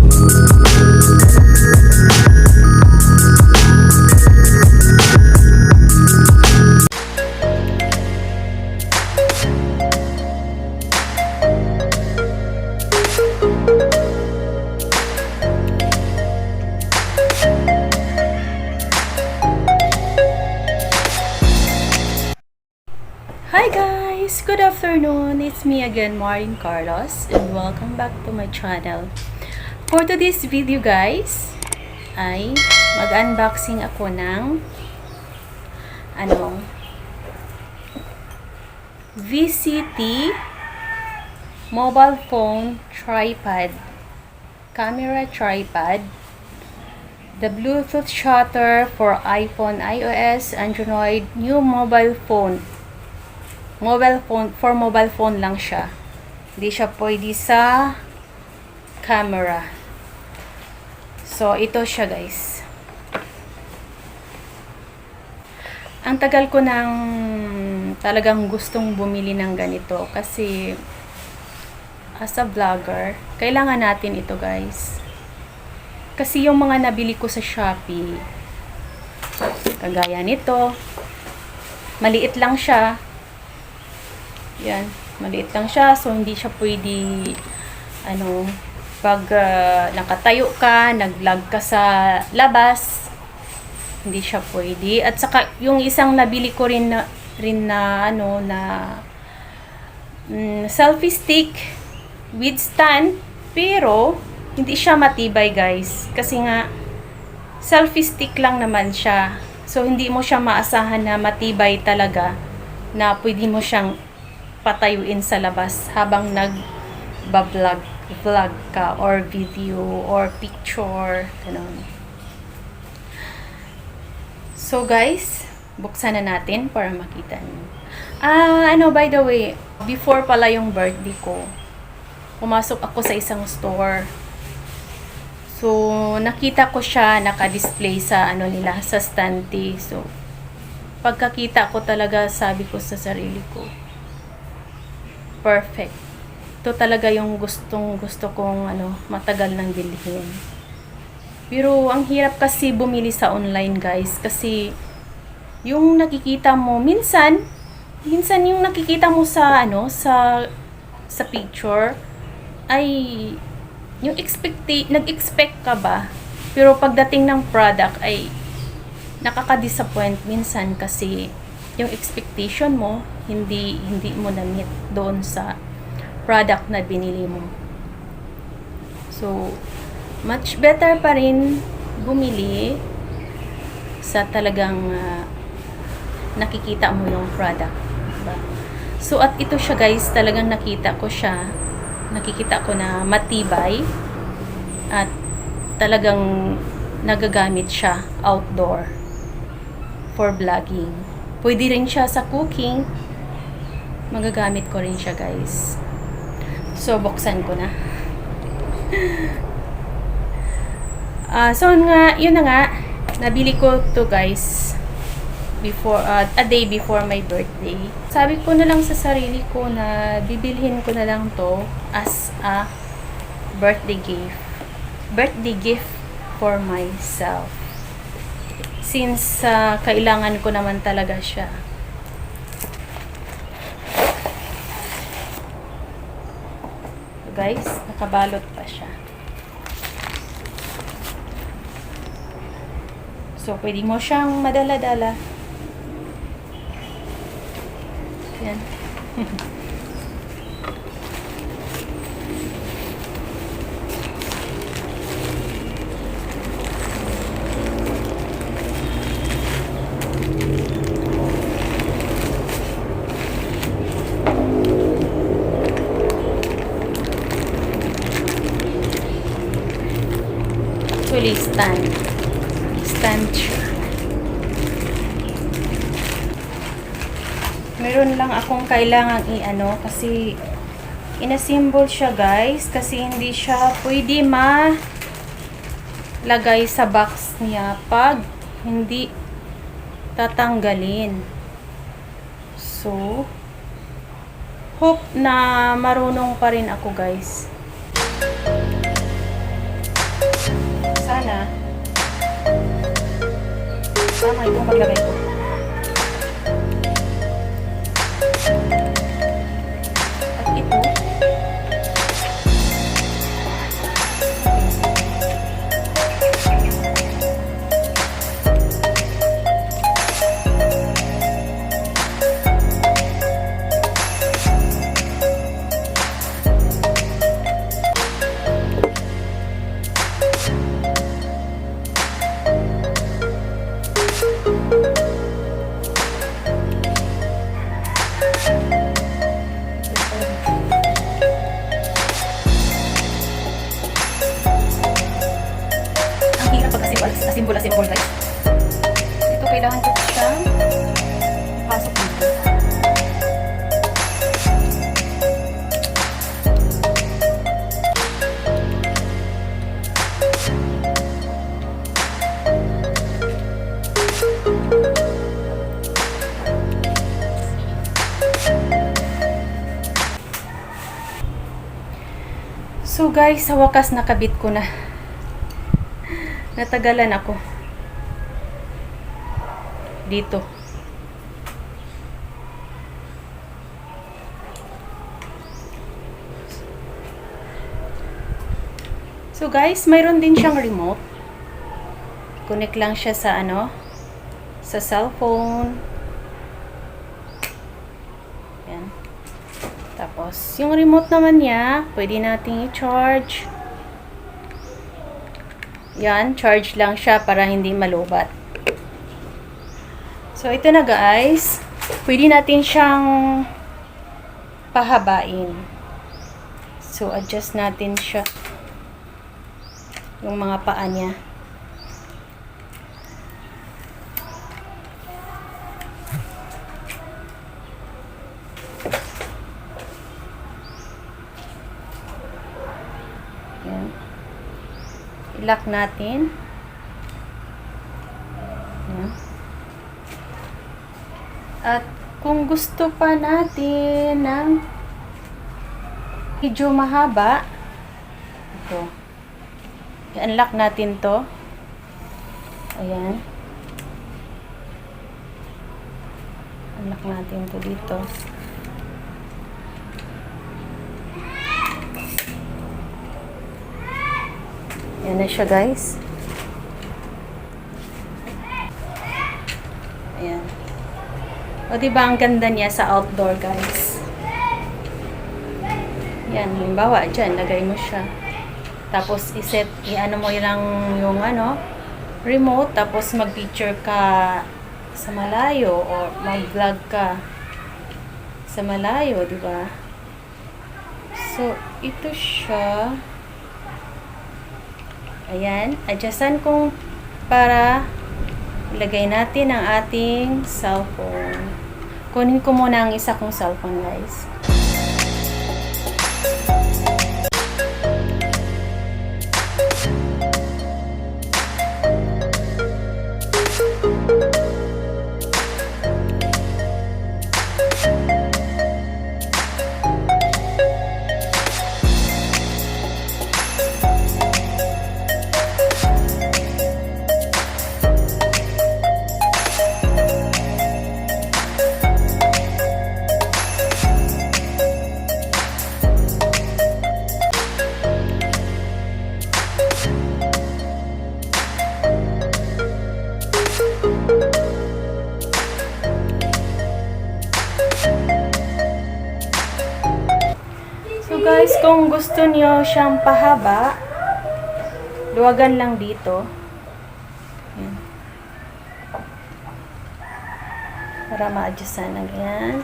Hi guys! Good afternoon! It's me again, Marlyn Carlos, and welcome back to my channel. For today's video guys, ay mag-unboxing ako ng VCT mobile phone tripod, camera tripod, the Bluetooth shutter for iPhone, iOS, Android, new mobile phone, for mobile phone lang siya. Hindi siya pwede sa camera. So, ito siya guys. Ang tagal ko nang talagang gustong bumili ng ganito kasi as a vlogger, kailangan natin ito guys. Kasi yung mga nabili ko sa Shopee, kagaya nito, maliit lang siya. Yan, maliit lang siya, so hindi siya pwede pag nakatayo ka, nag-vlog ka sa labas, hindi siya pwede. At saka yung isang nabili ko rin na selfie stick with stand, pero hindi siya matibay guys, kasi nga selfie stick lang naman siya, so hindi mo siya maasahan na matibay talaga na pwede mo siyang patayuin sa labas habang nag-vlog ka or video or picture, ganun. So guys, buksan na natin para makita niyo. By the way, before pala yung birthday ko, pumasok ako sa isang store. So nakita ko siya naka-display sa nila, sa stante. So pagkakita ko talaga, sabi ko sa sarili ko, perfect. Ito talaga yung gusto kong matagal nang bilhin. Pero ang hirap kasi bumili sa online guys, kasi yung nakikita mo minsan yung nakikita mo sa sa picture ay yung nag-expect ka ba, pero pagdating ng product ay nakaka-disappoint minsan kasi yung expectation mo hindi mo na-meet doon sa product na binili mo. So much better pa rin bumili sa talagang nakikita mo yung product, diba? So at ito siya guys, talagang nakikita ko na matibay at talagang nagagamit siya outdoor for vlogging. Pwede rin siya sa cooking. Magagamit ko rin siya guys. So buksan ko na. So yun na nga, nabili ko to guys before a day before my birthday. Sabi ko na lang sa sarili ko na bibilhin ko na lang to as a birthday gift for myself, since kailangan ko naman talaga siya. So guys, nakabalot pa siya. So pwede mo siyang madala-dala. Yan. Actually, stand siya. Meron lang akong kailangang kasi inassemble siya guys, kasi hindi siya pwede lagay sa box niya pag hindi tatanggalin. So hope na marunong pa rin ako guys. Sana. Tama itong paglagay ko. At ito. Asimbol guys. Ito kailangan ko siyang ipasok dito. So guys, sa wakas nakabit ko na. Natagalan ako dito. So guys, mayroon din siyang remote. Connect lang siya sa sa cellphone. Yan. Tapos, yung remote naman niya, pwede nating i-charge. Yan, charge lang siya para hindi malubat. So, ito na guys. Pwede natin siyang pahabain. So, adjust natin siya. Yung mga paa niya. Yan. I-lock natin. Yan. At kung gusto pa natin ng medyo mahaba, ito. I-unlock natin to. Ayan. Unlock natin to dito. Ayan na siya guys. Ayan. O diba ang ganda niya sa outdoor guys. Yan, halimbawa dyan, lagay mo siya. Tapos iset, i-ano mo lang yung remote, tapos mag-picture ka sa malayo or mag-vlog ka sa malayo, diba? So, ito siya. Ayan, adjustan kong para ilagay natin ang ating cellphone. Kunin ko muna ang isa kong cellphone, guys. Guys, kung gusto niyo siyang pahaba, luwagan lang dito. Yan. Para ma-adjustan lang yan.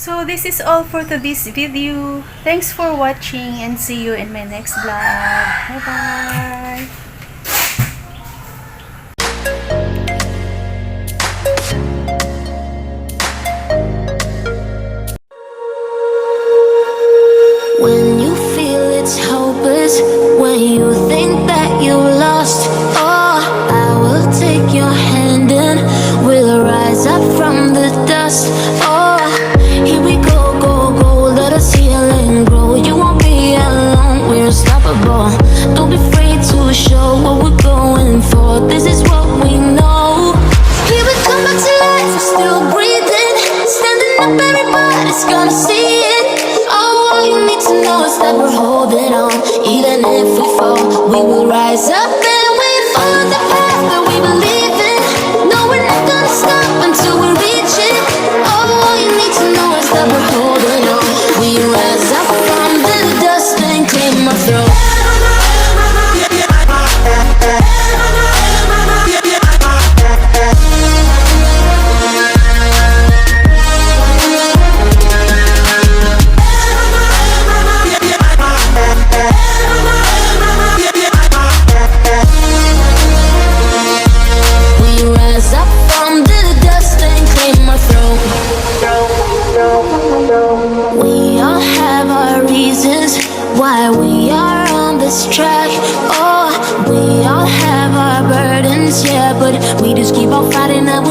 So this is all for today's video. Thanks for watching and see you in my next vlog. Bye bye. When you feel it's hopeless, when you think that you lost, oh, I will take your hand and we'll rise up from the dust. Oh, here we go, go, go, let us heal and grow. You won't be alone, we're unstoppable. Don't be afraid to show what we're going for. This is what we know. Here we come back to life, we're still breathing. Standing up, everybody's gonna see it. All you need to know is that we're holding on. Even if we fall, we will rise up and we follow the path that we believe in. No, we're not gonna stop until we reach it. All you need to know is that we're holding on. We rise up from the dust and claim our throne. We all have our reasons why we are on this track. Oh, we all have our burdens, yeah, but we just keep on fighting and we